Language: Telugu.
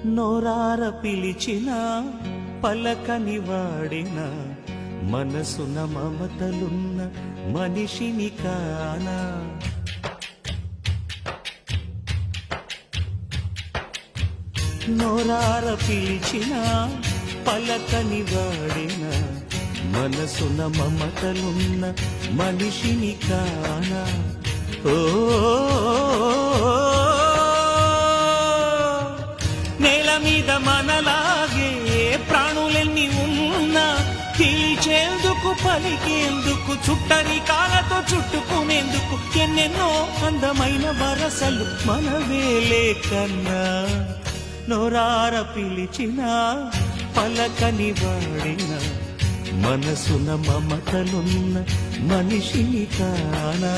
నోరార పిలిచిన పలకని వాడిన మనసున మమతలున్న మనిషిని కానా. నోరార పిలిచిన పలకని వాడిన మనసున మమతలున్న మనిషిని కానా. ఓ నేల మీద మనలాగే ప్రాణులెన్ని ఉన్నా పిలిచేందుకు పలికేందుకు చుట్టరి కాలతో చుట్టుకునేందుకు ఎన్నెన్నో అందమైన వరసలు మనవేలే కన్నా. నోరార పిలిచిన పలకని వాడిన మనసున మమతలున్న మనిషిని కానా.